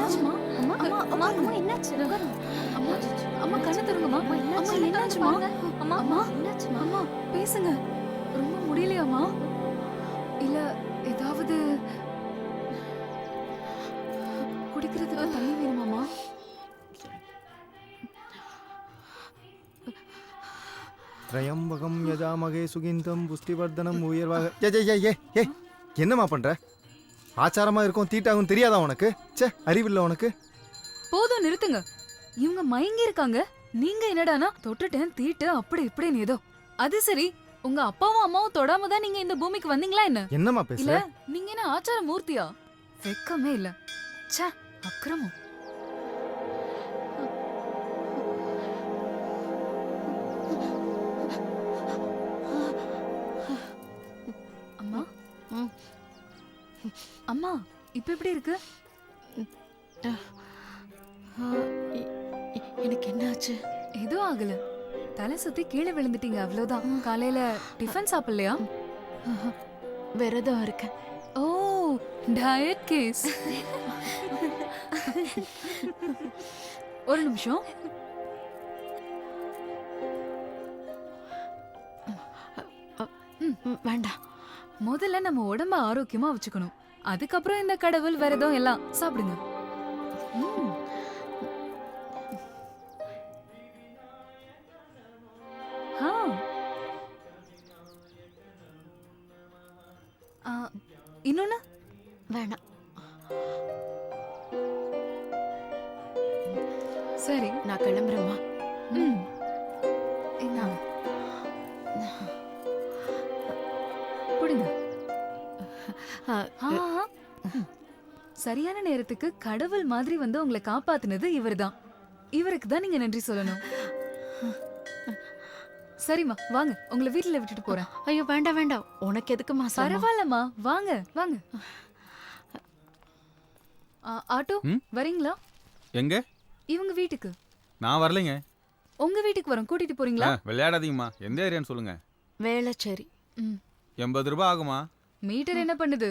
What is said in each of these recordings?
என்னாச்சுமா? அம்மா அம்மா அம்மா அம்மா என்னாச்சு? அம்மா அம்மா கண்ணு திறங்கம்மா. அம்மா என்னாச்சுமா? அம்மா அம்மா என்னாச்சுமா? அம்மா பேசுங்க. ரொம்ப முடியலையாம்மா? இல்ல ஏதாவது குடிக்கிறதுக்கு தண்ணி வேணுமாம்மா? திரையம்பகம் யஜாமகே சுகிந்தம் புஷ்டிவர்தனம் உயர்வாக ஏ என்னம்மா பண்ற? ஆச்சாரமா இருக்கும் தீட்டாகும் தெரியாதா உனக்கு? ச்சே, அறிவில்லை உனக்கு. போதும் நிறுத்துங்க. இவங்க மயங்கி இருக்காங்க. நீங்க என்னடானா தொட்டுட்டேன் தீட்டு அப்படி இப்படின்னு ஏதோ. அது சரி, உங்க அப்பாவும் அம்மாவும் தொடாம தான் நீங்க இந்த பூமிக்கு வந்தீங்களா என்ன? என்னம்மா இல்ல பேசுற? நீங்க என்ன ஆச்சார மூர்த்தியா? வெக்கமே இல்ல. ச்சே, அக்கிரமம். அம்மா அம்மா இப்ப எப்படி இருக்கு? எனக்கு என்ன ஆச்சு? எதுவும் ஆகல. தலை சுத்தி கீழே விழுந்துட்டீங்க அவ்வளவுதான். காலையில டிஃபன் சாப்பிடலையா? விரதம் இருக்கேன். ஓ, டயட் கேஸ். ஒரு நிமிஷம். வேண்டாம். முதல்ல நம்ம உடம்ப ஆரோக்கியமா வச்சுக்கணும். அதுக்கப்புறம் இந்த கடவுள் விரதம் எல்லாம் சாப்பிடுங்க. ம். ஆ. இன்னொன்னு வேணாம். சரி, நான் கிளம்புறேம்மா. ம். இந்தாங்க. புடிங்க. ஆ. சரியான நேரத்துக்கு கடவுள் மாதிரி வந்து உங்களை காப்பாத்துனது இவர்தான். இவருக்கு தான் நீங்க நன்றி சொல்லணும். சரிம்மா வாங்க, உங்களை வீட்டுல விட்டுட்டு போறேன். ஐயோ வேண்டாம் வேண்டாம். உனக்கு எதுக்குமா? பரவாயில்லம்மா, வாங்க வாங்க. ஆட்டோ வரீங்களா? எங்க? இவங்க வீட்டுக்கு. நான் வரலைங்க. உங்க வீட்டுக்கு வரோம், கூட்டிட்டு போறீங்களா? விளையாடாதீங்கம்மா. எந்த ஏரியான்னு சொல்லுங்க. வேளச்சேரி. 80 ரூபாய் ஆகுமா? மீட்டர் என்ன பண்ணுது?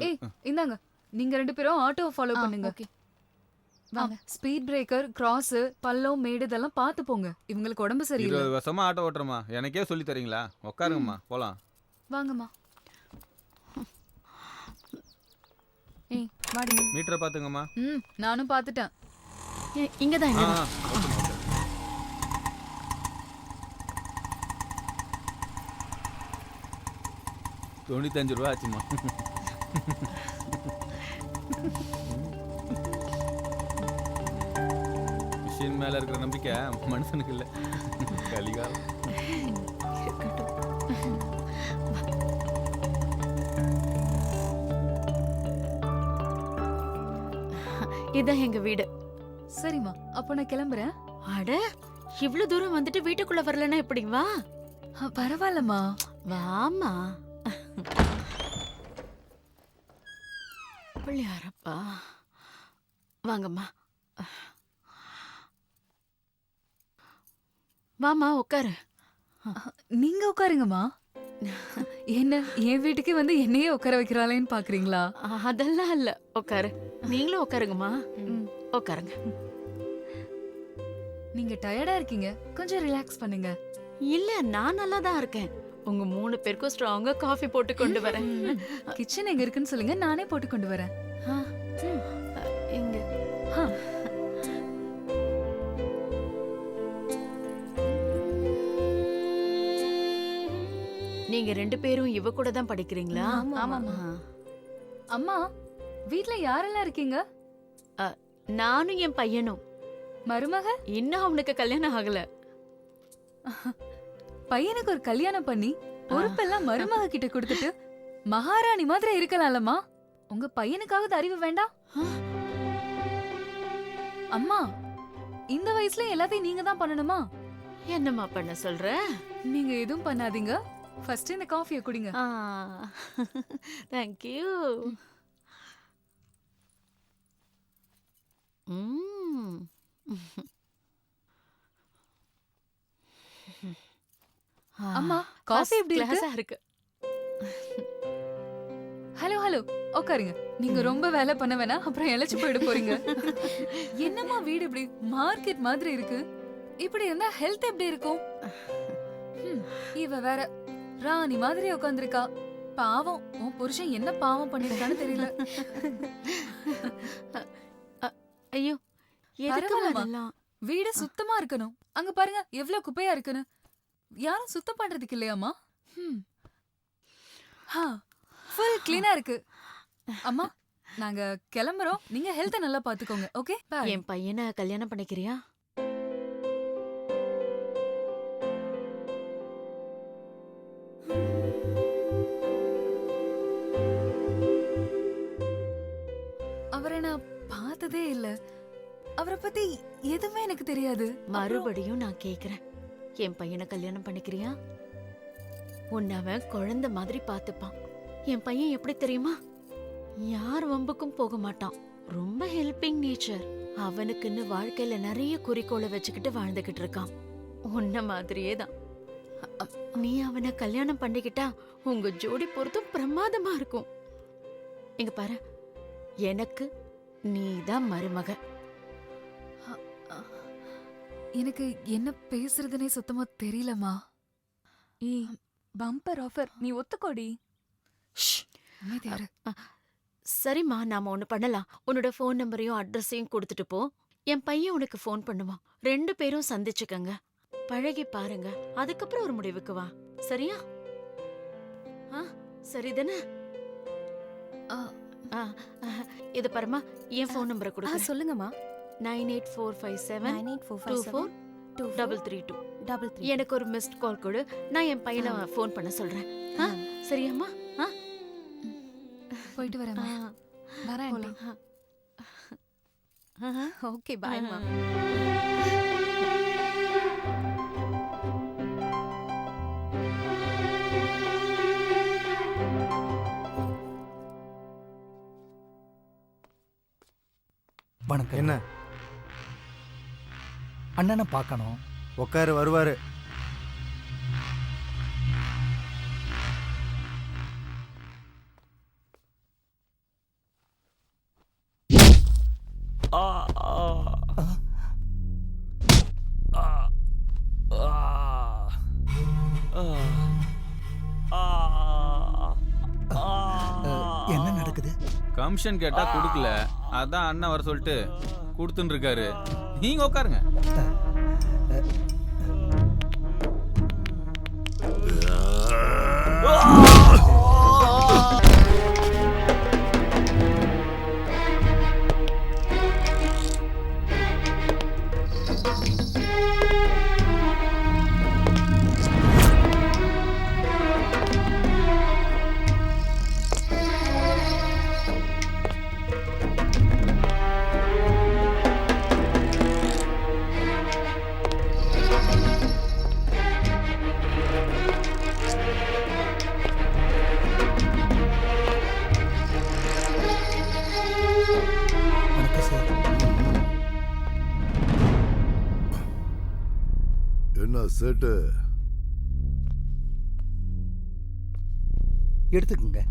ஏய் இந்தாங்க, நீங்க 2 பேரும் ஆட்டோவை ஃபாலோ பண்ணுங்க. ஓகே. வாங்க. ஸ்பீட் பிரேக்கர், கிராஸ், பள்ளம், மேடு இதெல்லாம் பார்த்து போங்க. இவங்களுக்கு உடம்பு சரியில்லை. 20 வருஷமா ஆட்டோ ஓட்டுறமா? எனக்கே சொல்லி தரீங்களா? உட்காருங்கம்மா, போலாம். வாங்கம்மா. ஏய் வாடி. மீட்டரை பாத்துங்கம்மா. நானும் பார்த்துட்டேன். இங்கதான் ஆ, இங்க. ஓகேம்மா, ஓகே. $95 ஆச்சுமா. மிஷின் மேல இருக்கிற நம்பிக்கை மனுஷனுக்கு இல்ல. கலிகாலம். இதான் எங்க வீடு. சரிம்மா, அப்போ நான் கிளம்புறேன். அட, இவ்வளவு தூரம் வந்துட்டு வீட்டுக்குள்ள வரலன்னா எப்படி? வா. பரவாயில்லம்மா, வாமா. பிள்ளையாரப்பா, வாங்கம்மா. வாமா உட்காரு. நீங்க உட்காருங்கம்மா. என்ன என் வீட்டுக்கு வந்து என்னையே உட்கார வைக்கிறாளேன்னு பாக்குறீங்களா? அதெல்லாம் இல்ல, உட்காரு. நீங்களும் உட்காருங்கம்மா. உட்காருங்க. நீங்க டயர்டா இருக்கீங்க, கொஞ்சம் ரிலாக்ஸ் பண்ணுங்க. இல்ல, நான் நல்லா தான் இருக்கேன். உங்க 3 பேருக்கும் ஸ்ட்ராங்கா காஃபி போட்டு கொண்டு வரேன். கிச்சன் எங்க இருக்குன்னு சொல்லுங்க, நானே போட்டு கொண்டு வரேன். இங்க. நீங்க 2 பேரும் இவ கூட தான் படிக்கிறீங்களா? ஆமாமா. அம்மா, வீட்ல யாரெல்லாம் இருக்கீங்க? நானும் என் பையனும். மருமக? இன்னும் அவனுக்கு கல்யாணம் ஆகல. பையனுக்கு ஒரு கல்யாணம் பண்ணி பொறுப்பெல்லாம் மருமக கிட்ட கொடுத்துட்டு மகாராணி மாதிரி இருக்கலாம்லம்மா. உங்க பையனுக்காவது அறிவு வேண்டாம்? அம்மா, இந்த வயசுல எல்லாத்தையும் நீங்க தான் பண்ணணுமா? என்னம்மா பண்ண சொல்ற? நீங்க எதுவும் பண்ணாதீங்க. ஃபர்ஸ்ட் இந்த காஃபியை குடிங்க. Thank you. அம்மா, காஃபி எப்படி இருக்கு? ஹலோ ஹலோ உட்காருங்க. நீங்க ரொம்ப வேலை பண்ண வேணாம், அப்புறம் இழைச்சு போயிட போறீங்க. என்னம்மா வீடு இப்படி மார்க்கெட் மாதிரி இருக்கு? இப்படி இருந்தா ஹெல்த் எப்படி இருக்கும்? இவ வேற ராணி மாதிரி உட்காந்துருக்கா. பாவம், உன் புருஷன் என்ன பாவம் பண்ணிருக்கான்னு தெரியல. ஐயோ எதுக்கு பரவாயில்லம்மா. அதெல்லாம்? வீடு சுத்தமா இருக்கணும். அங்க பாருங்க எவ்வளவு குப்பையா இருக்குன்னு. யாரும் சுத்தம் பண்றதுக்கு இல்லையாம்மா? ஃபுல் கிளீனா இருக்கு. அம்மா நாங்க கிளம்புறோம். நீங்க ஹெல்த்த நல்லா பாத்துக்கோங்க. Okay bye. என் பையனை கல்யாணம் பண்ணிக்கிறியா? அவரை நான் பார்த்ததே இல்ல. அவரை பத்தி எதுவுமே எனக்கு தெரியாது. மறுபடியும் நான் கேக்குறேன், என் பையனை கல்யாணம் பண்ணிக்கிறியா? உன்னை அவன் குழந்தை மாதிரி பாத்துப்பான். என் பையன் எப்படி தெரியுமா? யார் வம்புக்கும் போக மாட்டான். ரொம்ப ஹெல்பிங் நேச்சர். அவனுக்குன்னு வாழ்க்கையில நிறைய குறிக்கோளை வச்சுக்கிட்டு வாழ்ந்துகிட்டு இருக்கான். உன்ன மாதிரியே தான். நீ அவனை கல்யாணம் பண்ணிக்கிட்டா உங்க ஜோடி பொருத்தம் பிரமாதமா இருக்கும். இங்க பாரு, எனக்கு நீதான் மருமக. எனக்கு என்ன பேசுறதுனே சுத்தமா தெரியலமா. பம்பர் ஆஃபர், நீ ஒத்துக்கோடி. அமைதியா இரு. சரிம்மா, நாம ஒண்ணு பண்ணலாம். உன்னோட ஃபோன் நம்பரையும் அட்ரஸையும் கொடுத்துட்டு போ. என் பையன் உனக்கு ஃபோன் பண்ணுவான். 2 பேரும் சந்திச்சுக்கங்க, பழகி பாருங்க. அதுக்கப்புறம் ஒரு முடிவுக்கு வா. சரியா? சரிதானே? இது பாருமா, என் ஃபோன் நம்பரை கொடுக்க சொல்லுங்கம்மா. 9845724332. எனக்கு ஒரு மிஸ்ட் கால் கொடு. நான் என் பையனை ஃபோன் பண்ண சொல்றேன். சரியாம்மா? போயிட்டு வரேன். வரேன். ஓகே பாய்மா. வணக்கம். என்ன அண்ணனை பார்க்கணும். உட்காரு, வருவாரு. என்ன நடக்குது? கமிஷன் கேட்டா கொடுக்கல, அதான் அண்ணன் வர சொல்லிட்டு கொடுத்துன்னு இருக்காரு. நீங்க உட்காருங்க. வணக்கம் சார். என்ன சேட்டு? எடுத்துக்கங்க.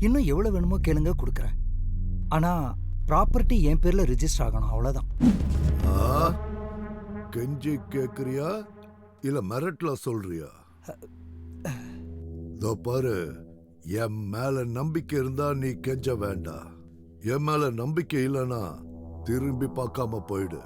இன்னும் எவ்வளவு வேணுமோ கேளுங்க, கொடுக்குறேன். ஆனா ப்ராப்பர்ட்டி என் பேர்ல ரிஜிஸ்டர் ஆகணும், அவ்வளவுதான். கெஞ்சி கேக்குறியா இல்ல மிரட்டல சொல்றியா? இதோ பாரு, என் மேல நம்பிக்கை இருந்தா நீ கெஞ்ச வேண்டாம். என் மேல நம்பிக்கை இல்லைன்னா திரும்பி பார்க்காம போயிடு.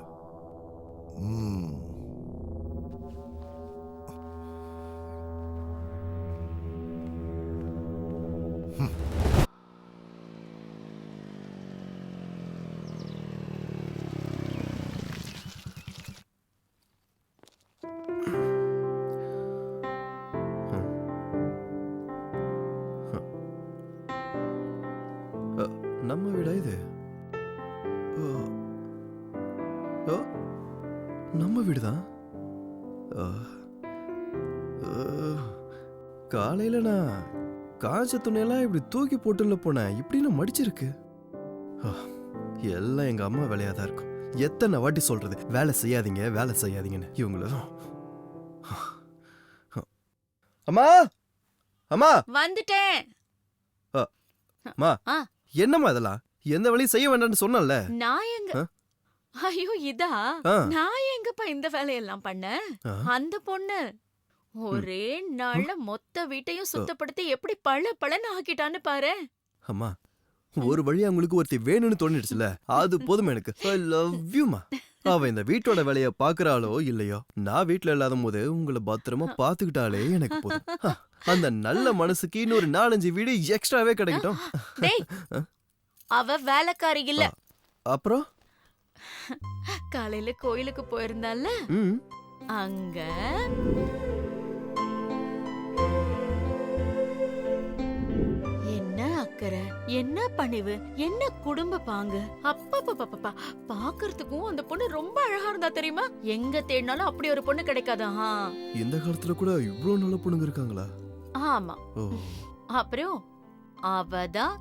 நம்ம வீடா இது? நம்ம வீடுதான். காலையில நான் காய்ச்ச துணியெல்லாம் இப்படி தூக்கி போட்டுல போனேன், இப்படின்னு மடிச்சிருக்கு. எல்லாம் எங்க அம்மா வேலையா தான் இருக்கும். எத்தனை வாட்டி சொல்றது வேலை செய்யாதீங்க, வேலை செய்யாதீங்கன்னு. இவங்களும் அம்மா, அம்மா வந்துட்டேன். மா ஆ. என்னம்மா இதெல்லாம் எந்த வேலையும் செய்ய வேண்டாம்னு சொன்னல. நான் எங்க ஆ? ஐயோ இதா ஆ. நான் எங்கப்பா இந்த வேலையெல்லாம் பண்ணேன். ஆ. அந்த பொண்ணு ஒரே நாள்ல மொத்த வீட்டையும் சுத்தப்படுத்தி எப்படி பளபளன்னு ஆக்கிட்டான்னு பாரு. அம்மா ஒரு வழியா உங்களுக்கு ஒருத்தி வேணும்னு தோணிடுச்சுல, அது போதும் எனக்கு. ஐ லவ் யூமா. அவ இந்த வீட்டோட வேலைய பாக்குறாளோ இல்லையோ, நான் வீட்ல இல்லாத போது உங்களை பத்திரமா பாத்துக்கிட்டாலே எனக்கு போதும். அந்த நல்ல மனசுக்கு இன்னொரு 4-5 வீடு எக்ஸ்ட்ராவே கிடைக்கட்டும். டேய் அவ வேலைக்காரி இல்ல. அப்புறம் காலையில கோயிலுக்கு போயிருந்தால ம் அங்க என்ன அக்கறை, என்ன பணிவு, என்ன குடும்ப பாங்கு. அப்பப்பப்பப்பா பாக்குறதுக்கும் அந்த பொண்ணு ரொம்ப அழகா இருந்தா தெரியுமா? எங்க தேடினாலும் அப்படி ஒரு பொண்ணு கிடைக்காதா? இந்த காலத்துல கூட இவ்ளோ நல்ல பொண்ணுங்க இருக்காங்களா? ஆமா. ஓ அப்புறம் அவதான்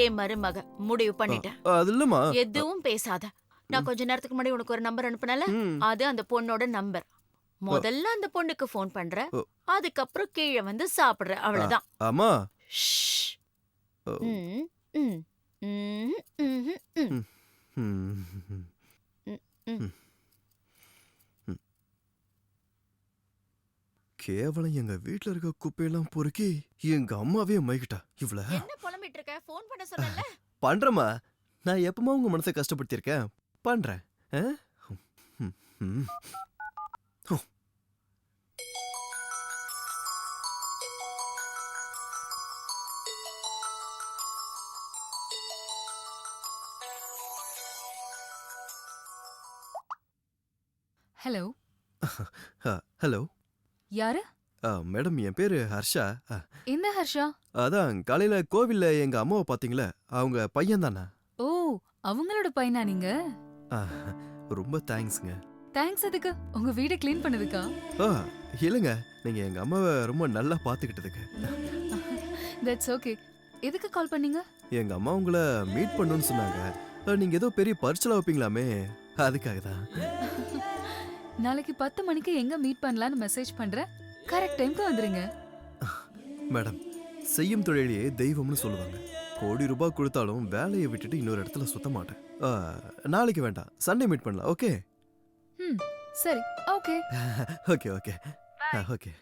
என் மருமக. முடிவு பண்ணிட்டேன். அது இல்லம்மா. எதுவும் பேசாத. நான் கொஞ்ச நேரத்துக்கு முன்னாடி உனக்கு ஒரு நம்பர் அனுப்புனல, ம். அது அந்த பொண்ணோட நம்பர். முதல்ல அந்த பொண்ணுக்கு ஃபோன் பண்ற, ஓ. அதுக்கப்புறம் கீழே வந்து சாப்பிடுற, அவ்வளவுதான். அம்மா ஷ். ஓ. ம், ம், ம், ம், ம். ம். ம். ம். ம். கேவலம் எங்க வீட்ல இருக்க குப்பையெல்லாம் பொறுக்கி எங்க அம்மாவே மைக்கிட்டா இவ்ள. என்ன புலம்பிட்டு இருக்க? ஃபோன் பண்ண சொன்னல. பண்றேம்மா. நான் எப்பமா உங்க மனசை கஷ்டப்படுத்தியிருக்கேன்? பண்றேன். ஆ? ம். ம். ஓ. ஹலோ, ஹலோ யாரு? மேடம், என் பேரு ஹர்ஷா. இந்த ஹர்ஷா? அதான் காலையில கோவில்ல எங்க அம்மாவை பாத்தீங்களே, அவங்க பையன் தானே? ஓ, அவங்களோட பையனா நீங்க? ரொம்ப தேங்க்ஸ்ங்க. தேங்க்ஸ் எதுக்கு? உங்க வீட க்ளீன் பண்ணதுக்கா? இல்லைங்க, நீங்க எங்க அம்மாவை ரொம்ப நல்லா பாத்துக்கிட்டதுக்கு. That's okay. எதுக்கு கால் பண்ணீங்க? எங்க அம்மா உங்களை மீட் பண்ணணும்னு சொன்னாங்க. நீங்க ஏதோ பெரிய பரிச்சலா வைப்பீங்களாமே, அதுக்காக தான். நாளைக்கு 10 மணிக்கு எங்க மீட் பண்ணலாம்னு மெசேஜ் பண்றேன். கரெக்ட் டைம்க்கு வந்துருங்க. மேடம், செய்யும் தொழிலையே தெய்வம்னு சொல்லுவாங்க. கோடி ரூபாய் கொடுத்தாலும் வேலையை விட்டுட்டு இன்னொரு இடத்துல சுத்த மாட்டேன். நாளைக்கு வேண்டாம், சண்டே மீட் பண்ணலாம். ஓகே? ம், சரி. ஓகே. Okay okay okay.